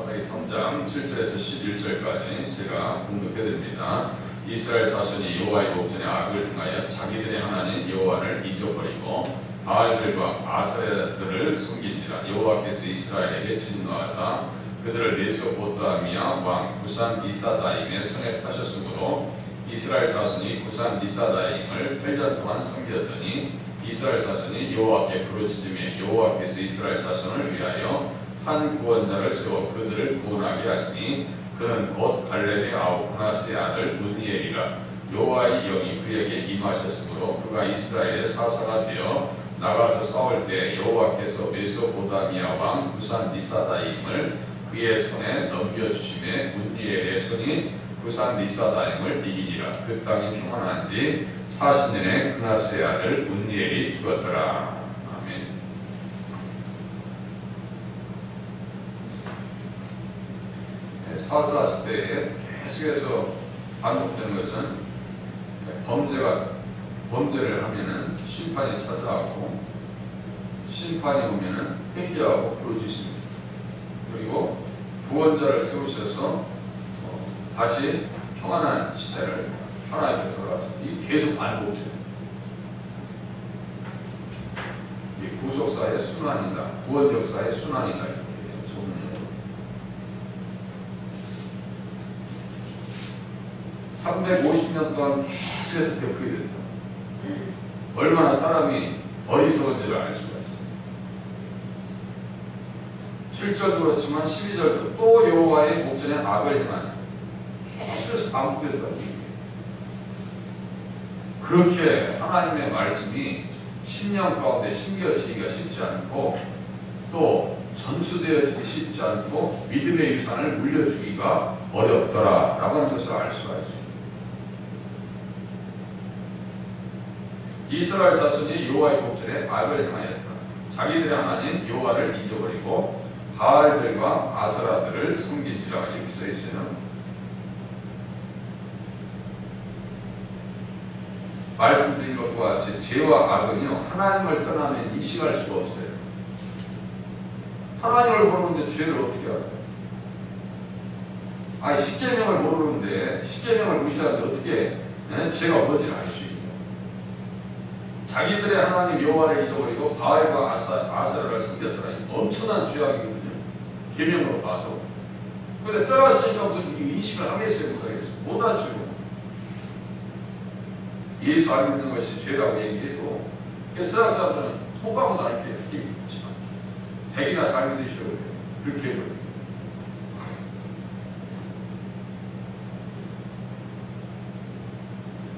사사기 3장 7절에서 11절까지 제가 공독해드립니다. 이스라엘 자손이 여호와의 목전에 악을 행하여 자기들의 하나님 여호와를 잊어버리고 바알들과 아세라들을 섬긴지라. 여호와께서 이스라엘에게 진노하사 그들을 메소포타미아 왕 구산 리사다임의 손에 파셨으므로 이스라엘 자손이 구산 리사다임을 8년 동안 섬겼더니 이스라엘 자손이 여호와께 부르짖으며 여호와께서 이스라엘 자손을 위하여 한 구원자를 세워 그들을 구원하게 하시니 그는 곧 갈렙의 아우 브나스의 아들 문니엘이라. 여호와의 영이 그에게 임하셨으므로 그가 이스라엘의 사사가 되어 나가서 싸울 때 여호와께서 메소포타미아 왕 구산 리사다임을 그의 손에 넘겨주심에 문니엘의 손이 구산 리사다임을 이기니라. 그 땅이 평안한지 40년에 브나스의 아들 문니엘이 죽었더라. 아멘. 사사 시대에 계속해서 반복되는 것은 범죄를 하면은 심판이 찾아오고 심판이 오면은 회개하고 부르짖습니다. 그리고 구원자를 세우셔서 다시 평안한 시대를 하나님께서 이 계속 반복돼요. 이 구속사의 순환이다, 구원 역사의 순환이다. 350년 동안 계속해서 되풀이 됐다. 얼마나 사람이 어리석은지를 알 수가 있어요. 7절도 그렇지만 12절도 또 여호와의 목전에 악을 행하니 계속해서 반복된다고. 그렇게 하나님의 말씀이 심령 가운데 심겨지기가 쉽지 않고 또 전수되어지기 쉽지 않고 믿음의 유산을 물려주기가 어렵더라라고 하는 것을 알 수가 있습니다. 이스라엘 자손이 여호와의 목전에 악을 행하였다. 자기들의 하나님 여호와를 잊어버리고 바알들과 아세라들을 섬긴지라. 이렇게 써 있어요. 말씀드린 것과 같이 죄와 악은요 하나님을 떠나면 인식할 수가 없어요. 하나님을 모르는데 죄를 어떻게 알아요? 십계명을 모르는데 십계명을 무시하는데 어떻게 죄가 뭔지를 알 수 있어요. 자기들의 하나님 여호와를 잊어버리고 바알과 아세라를 섬겼더라. 엄청난 죄악이거든요. 계명으로 봐도. 그런데 떠났으니까 인식을 하겠어요, 못하겠어요? 못하죠. 예수 안 믿는 것이 죄라고 얘기해도 세상 사람들은 통과보다 이렇게 백이나 잘 믿으시라고 해요. 그렇게 해버려요.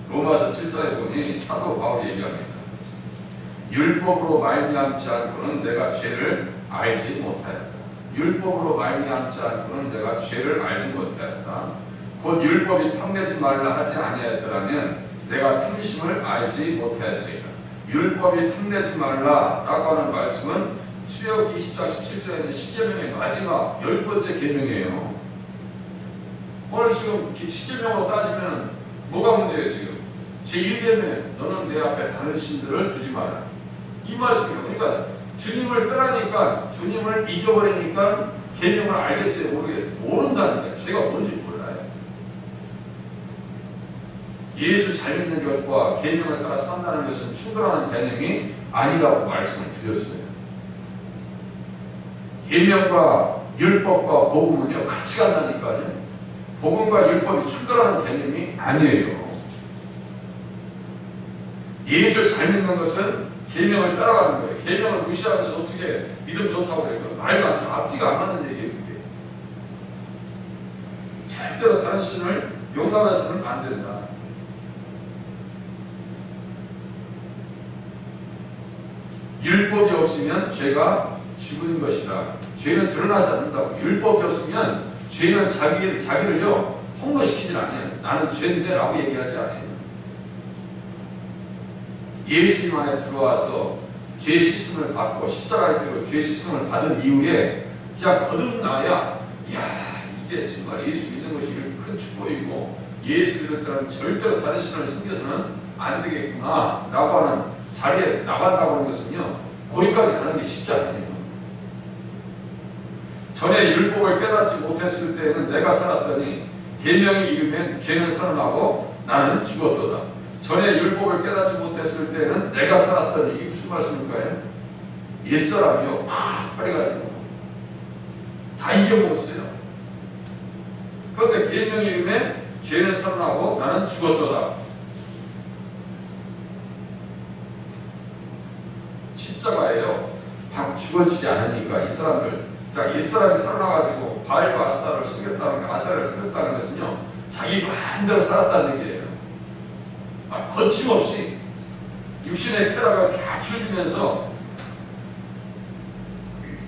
로마서 7장에 보니 사도 바울이 얘기합니다. 율법으로 말미암지 않고는 내가 죄를 알지 못하였다. 율법으로 말미암지 않고는 내가 죄를 알지 못하였다. 곧 율법이 탐내지 말라 하지 아니하였더라면 내가 탐심을 알지 못하였으리라. 율법이 탐내지 말라라고 하는 말씀은 출애굽기 20장 17절에 있는 십계명의 마지막 10번째 계명이에요. 오늘 지금 십계명으로 따지면 뭐가 문제예요? 지금 제1계명 너는 내 앞에 다른 신들을 두지 마라. 이 말씀이에요. 그러니까 주님을 떠나니까, 주님을 잊어버리니까 계명을 알겠어요? 모르겠어요? 모른다니까. 죄가 뭔지 몰라요. 예수 잘 믿는 것과 계명을 따라 산다는 것은 충돌하는 개념이 아니라고 말씀을 드렸어요. 계명과 율법과 복음은요 같이 간다니까요. 복음과 율법이 충돌하는 개념이 아니에요. 예수를 잘 믿는 것은 계명을 따라가는 거예요. 계명을 무시하면서 어떻게 믿음 좋다고 그래요? 말도 안 돼. 앞뒤가 안 맞는 얘기예요. 절대로 다른 신을 용납해서는 안 된다. 율법이 없으면 죄가 죽은 것이다. 죄는 드러나지 않는다고. 율법이 없으면 죄는 자기를요 홍보시키질 않아요. 나는 죄인데 라고 얘기하지 않아요. 예수님 안에 들어와서 죄 씻음을 받고 십자가에 들고 죄 씻음을 받은 이후에 그냥 거듭나야 이게 정말 예수 믿는 것이 이렇게 큰 축복이고 예수 믿을 때는 절대로 다른 신을 섬겨서는 안 되겠구나 라고 하는 자리에 나간다고 하는 것은요 거기까지 가는 게 쉽지 않아요. 전에 율법을 깨닫지 못했을 때에는 내가 살았더니 계명이 이르면 죄는 선언하고 나는 죽었도다. 전에 율법을 깨닫지 못했을 때에는 내가 살았더니 이게 무슨 말씀일까요? 옛사람이요 팍 파래가지고 다 이겨먹었어요. 그런데 계명이 이르면 죄는 선언하고 나는 죽었도다. 십자가예요. 막 죽어지지 않으니까 이 사람들, 그러니까 옛사람이 살아나가지고 바알과 아스타를 숨겼다는 거, 아세라를 숨겼다는 것은요, 자기 마음대로 살았다는 얘기예요. 거침없이 육신의 쾌락을 다 즐기면서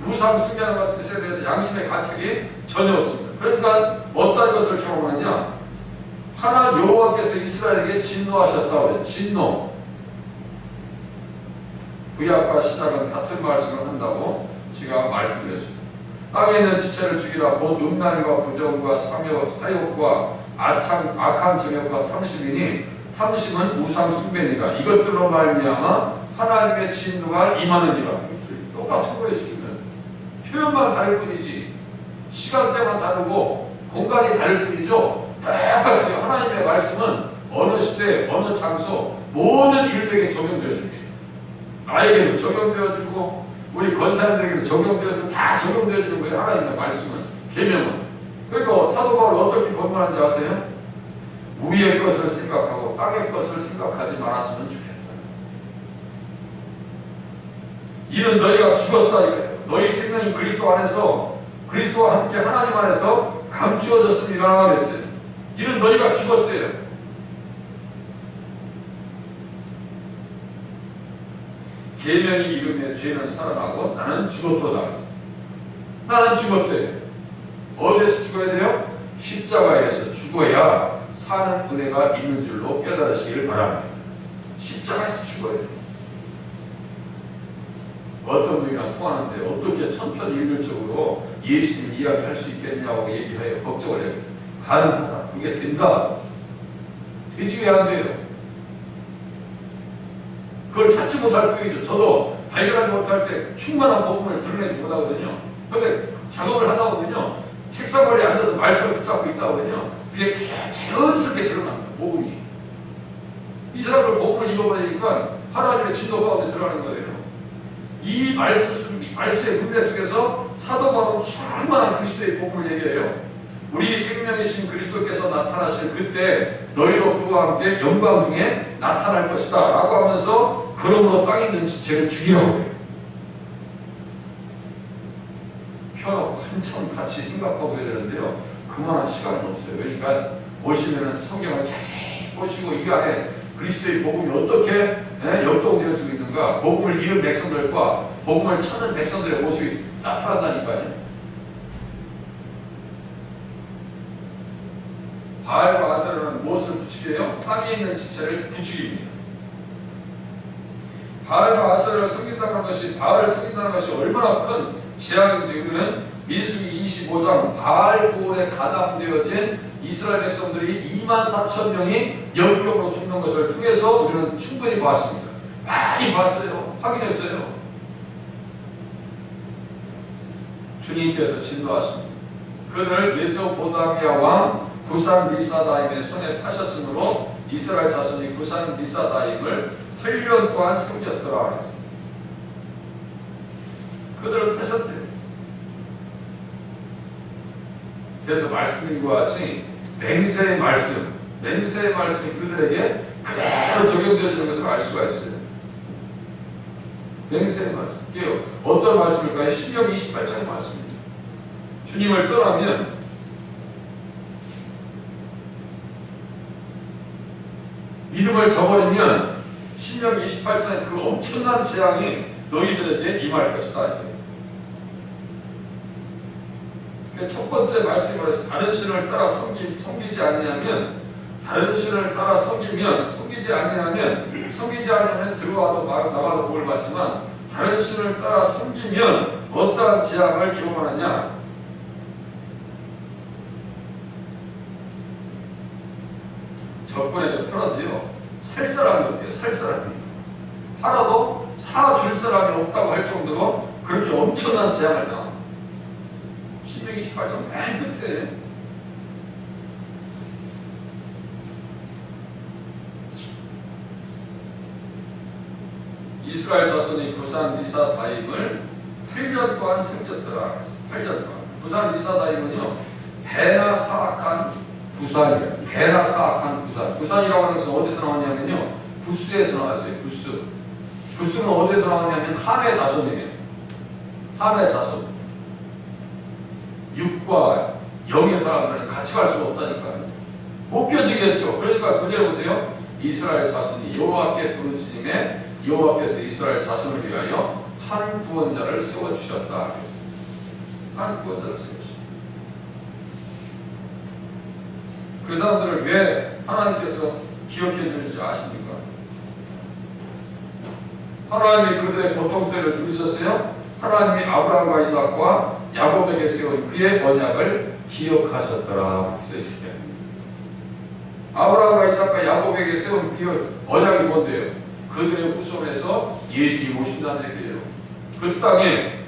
우상 숭배하는 것에 대해서 양심의 가책이 전혀 없습니다. 그러니까 어떤 것을 경험하냐? 하나 여호와께서 이스라엘에게 진노하셨다고 해요. 진노. 구약과 신약은 같은 말씀을 한다고 제가 말씀드렸습니다. 땅에 있는 지체를 죽이라. 곧 음란과 부정과 사욕과 악한 정욕과 탐심이니 탐심은 우상 숭배니라. 이것들로 말미암아 하나님의 진노가 임하느니라. 똑같은 거예요. 지금 표현만 다를 뿐이지 시간대만 다르고 공간이 다를 뿐이죠. 똑같아요. 하나님의 말씀은 어느 시대 어느 장소 모든 인류에게 적용되어집니다. 나에게도 적용되어지고 우리 권사님들에게도 적용되어지고 다 적용되어지는 거예요. 하나님의 말씀은, 계명은. 그러니까 사도 바울이 어떻게 권면하는지 아세요? 위의 것을 생각하고 땅의 것을 생각하지 말았으면 좋겠다. 이는 너희가 죽었다 이거예요. 너희 생명이 그리스도 안에서, 그리스도와 함께 하나님 안에서 감추어졌습니다 그랬어요. 이는 너희가 죽었대요. 계명이 이르면 죄는 살아나고 나는 죽었도다. 나는 죽었대. 어디서 죽어야 돼요? 십자가에서 죽어야 사는 은혜가 있는 줄로 깨달으시길 바랍니다. 십자가에서 죽어야 돼요. 어떤 분이랑 통하는데 어떻게 천편일률적으로 예수님 이야기할 수 있겠냐고 얘기를 해요. 걱정을 해요. 가능하다. 그게 된다. 되지 왜 안 돼요? 그걸 찾지 못할 뿐이죠. 저도 발견하지 못할 때 충만한 복음을 드러내지 못하거든요. 그런데 작업을 하다 보면요, 책상머리에 앉아서 말씀을 붙잡고 있다 보면요, 그게 자연스럽게 드러납니다. 복음이. 이 사람들 복음을 읽어버리니까 하나님의 진노 가운데 들어가는 거예요. 이 말씀의 문제 속에서 사도 바울은 충만한 그리스도의 복음을 얘기해요. 우리 생명이신 그리스도께서 나타나실 그때 너희로 그와 함께 영광 중에 나타날 것이다 라고 하면서 그러므로 땅에 있는 지체를 죽이라고 해요. 펴놓고 한참 같이 생각하고 해야 되는데요, 그만한 시간은 없어요. 그러니까 보시면은 성경을 자세히 보시고 이 안에 그리스도의 복음이 어떻게 역동되어지고 있는가, 복음을 잃은 백성들과 복음을 찾는 백성들의 모습이 나타난다니까요. 바알과 아세라는 무엇을 부추겨요? 땅에 있는 지체를 부추깁니다. 바알과 아세라를 섬긴다는 것이, 바알을 섬긴다는 것이 얼마나 큰 재앙인지 우리는 민수기 25장 바알 부올에 가담되어진 이스라엘 백성들이 24,000명이 역경으로 죽는 것을 통해서 우리는 충분히 봤습니다. 많이 봤어요. 확인했어요. 주님께서 진노하십니다. 그들을 메소포타미아 왕 구산 리사다임의 손에 파셨으므로 이스라엘 자손이 구산 리사다임을 8년 동안 섬겼더라 그랬습니다. 그들을 파셨대요. 그래서 말씀드린 것 같이 맹세의 말씀이 그들에게 그대로 적용되어지는 것을 알 수가 있어요. 맹세의 말씀. 이게 어떤 말씀일까요? 신명 28장의 말씀입니다. 주님을 떠나면 믿음을 저버리면 신명 28장의 그 엄청난 재앙이 너희들에게 임할 것이다. 첫 번째 말씀이 말해서 다른 신을 따라 섬기지 아니하면, 다른 신을 따라 섬기지 아니하면 들어와도 나가도 복을 받지만 다른 신을 따라 섬기면 어떠한 재앙을 기록하느냐. 적군에게 팔아도요, 살 사람이 없대요. 살 사람이. 팔아도 사줄 사람이 없다고 할 정도로 그렇게 엄청난 재앙을 당합니다. 228장 맨 끝에 이스라엘 자손이 부산 리사다임을 8년 동안 섬겼더라. 8년 동안. 부산 리사다임은요, 배나 사악한 부산이에요. 배나 사악한 부산. 부산이라고 하는 것은 어디서 나왔냐면요, 부스에서 나왔어요. 부스. 부스는 어디서 나왔냐면 함의 자손이에요. 함의 자손. 육과 영의 사람들은 같이 갈 수가 없다니까요. 못 견디겠죠. 그러니까 구절에 보세요. 이스라엘 자손이 여호와께 부르짖음에 여호와께서 이스라엘 자손을 위하여 한 구원자를 세워주셨다. 한 구원자를 세워주셨다. 그 사람들을 왜 하나님께서 기억해 주는지 아십니까? 하나님이 그들의 고통세를 들으셨어요. 하나님이 아브라함과 이삭과 야곱에게 세운 그의 언약을 기억하셨더라. 써있어요. 아브라함과 이삭과 야곱에게 세운 그 언약이 뭔데요? 그들의 후손에서 예수님 오신다는 얘기예요. 그 땅에.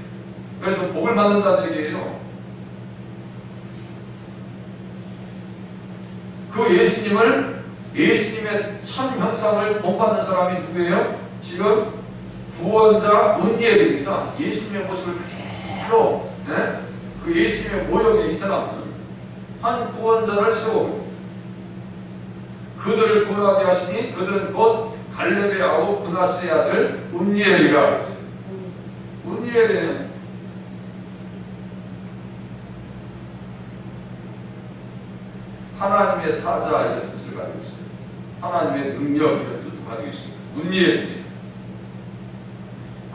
그래서 복을 받는다는 얘기예요. 그 예수님의 참 형상을 본받는 사람이 누구예요? 지금 구원자 은니엘입니다. 예수님의 모습을 그대로, 네? 그 예수님의 모형의 이 사람은 한 구원자를 세우고 그들을 구원하게 하시니 그들은 곧 갈렙의 아우 브나스의 아들 은니엘이라 했어요. 은니엘은 하나님의 사자 이런 뜻을 가지고 있어요. 하나님의 능력 이런 뜻을 가지고 있습니다. 은니엘입니다.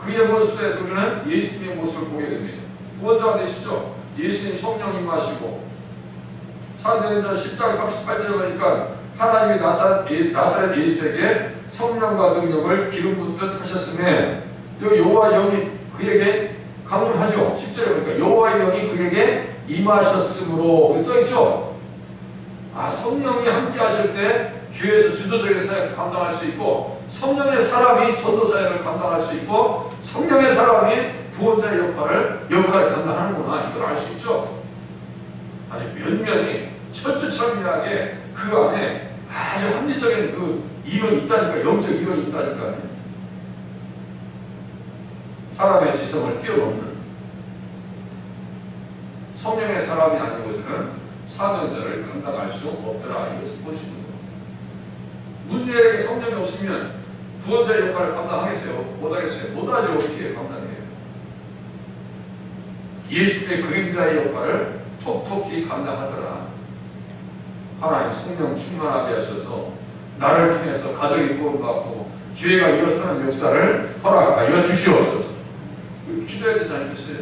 그의 모습에서 우리는 예수님의 모습을 보게 됩니다. 구원자가 되시죠. 예수님 성령 임하시고 사도행전 10장 38절에 보니까 하나님이 나사렛 예수에게 성령과 능력을 기름 붓듯 하셨음에 여기 여호와 영이 그에게 강림하죠. 10절에 보니까 여호와 영이 그에게 임하셨으므로 써있죠. 성령이 함께 하실 때 교회에서 주도적인 사역을 감당할 수 있고 성령의 사람이 전도 사역을 감당할 수 있고 성령의 사람이 구원자의 역할을 감당하는구나. 이걸 알 수 있죠. 아주 면면이 철두철미하게 그 안에 아주 합리적인 그 이론이 있다니까. 영적 이론이 있다니까. 사람의 지성을 뛰어넘는 성령의 사람이 아니고서는 사명자를 감당할 수 없더라. 이것을 보시는 거예요. 문제에게 성령이 없으면 구원자의 역할을 감당하겠어요? 못하겠어요? 못하죠. 어떻게 감당해요? 예수의 그림자의 역할을 톡톡히 감당하더라. 하나님 성령 충만하게 하셔서 나를 통해서 가정이 구원받고 교회가 일어서는 역사를 허락하여 주시옵소서. 기도해야 되지 않겠어요?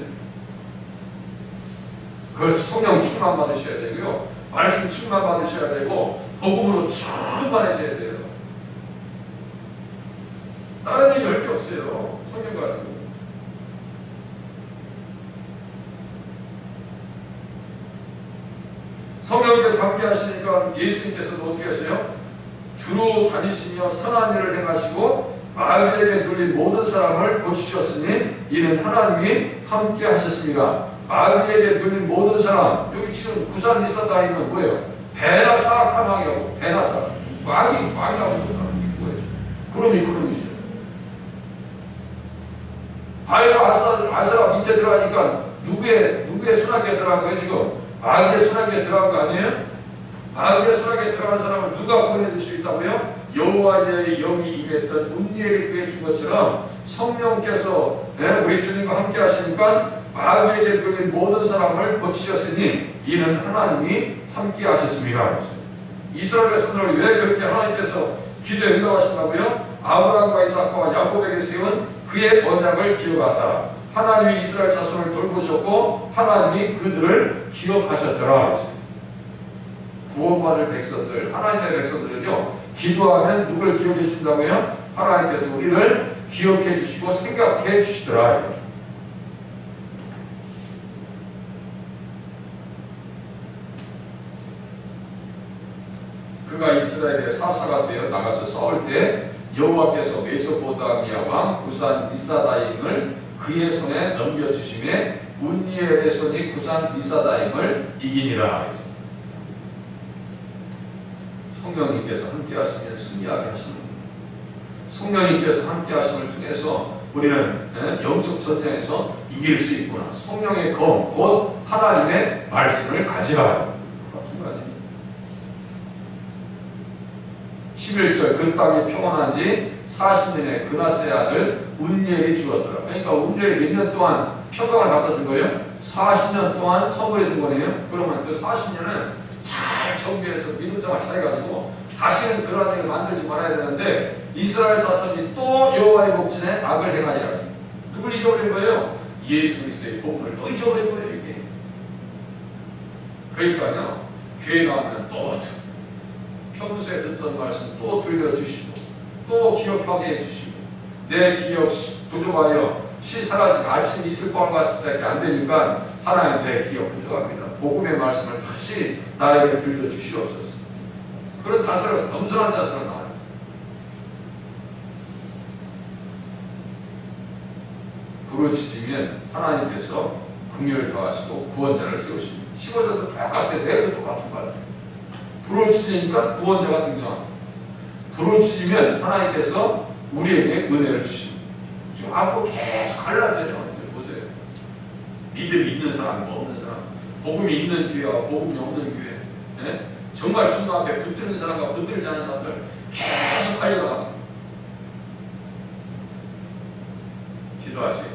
그래서 성령 충만 받으셔야 되고요. 말씀 충만 받으셔야 되고 복음으로 충만해져야 돼요. 다른 얘기 할 게 없어요. 성령 가지고. 성령께서 함께 하시니까 예수님께서도 어떻게 하세요? 두루 다니시며 선한 일을 행하시고 마귀에게 눌린 모든 사람을 고치셨으니 이는 하나님이 함께 하셨습니다. 마귀에게 눌린 모든 사람, 여기 지금 부산 리사다임은 뭐예요? 배나 사악한 마귀하고 배나 사악. 마귀라고 뭐예요? 구름이죠. 바알과 아세라 밑에 들어가니까 누구의 손아귀에 들어간 거예요 지금? 마귀의 손아귀에 들어간 거 아니에요? 마귀의 손아귀에 들어간 사람을 누가 보내줄 수 있다고요? 여호와의 영이 임했던 은니엘이 구해준 것처럼 성령께서 우리 주님과 함께 하시니까 마귀에게 눌린 모든 사람을 고치셨으니 이는 하나님이 함께 하셨습니다. 이스라엘 백성들을 왜 그렇게 하나님께서 기도에 응답하신다고요? 아브라함과 이삭과 야곱에게 세운 그의 언약을 기억하사 하나님이 이스라엘 자손을 돌보셨고 하나님이 그들을 기억하셨더라. 구원받을 백성들, 하나님의 백성들은요, 기도하면 누굴 기억해 주신다고요? 하나님께서 우리를 기억해 주시고 생각해 주시더라. 그가 이스라엘의 사사가 되어 나가서 싸울 때 여호와께서 메소포타미아 왕 부산 리사다임을 그의 손에 넘겨주심에 운니엘의 손이 구산 미사다임을 이기니라. 성령님께서 함께 하시면 승리하게 하시는 거예요. 성령님께서 함께 하심을 통해서 우리는 영적 전쟁에서 이길 수 있구나. 성령의 검, 곧 하나님의 말씀을 가지라. 11절 그 땅이 평안한 지 40년에 그나스의 아들 운니엘이 죽었더라. 그러니까 운니엘이 몇 년 동안 평강을 갖다 준 거예요? 40년 동안 선물해 준 거네요. 그러면 그 40년은 잘 정비해서 믿음생활 차려가지고 다시는 그런 일을 만들지 말아야 되는데 이스라엘 자손이 또 여호와의 목전에 악을 행하니라. 누굴 잊어버린 거예요? 예수 그리스도의 복음을 또 잊어버린 거예요. 이게. 그러니까요. 교회 나오면 또 평소에 듣던 말씀 또 들려주시고 또 기억하게 해주시고 내 기억 부족하여 사라지고 아침 있을 것과 같이 안 되니까 하나님 내 기억 부족합니다. 복음의 말씀을 다시 나에게 들려주시옵소서. 그런 자세로 겸손한 자세로 나와요. 부르짖으면 하나님께서 긍휼을 더하시고 구원자를 세우십니다. 15절도 똑같아요. 내일도 똑같은 거 같아요. 부르짖으니까 구원자가 등장합니다. 부르짖으면 하나님께서 우리에게 은혜를 주십니다. 지금 앞으로 계속 갈라져요. 보세요. 믿음이 있는 사람과 없는 사람, 복음이 있는 교회와 복음이 없는 교회, 네? 정말 주님 앞에 붙드는 사람과 붙들지 않은 사람들 계속 갈려나갑니다. 기도하시겠습니다.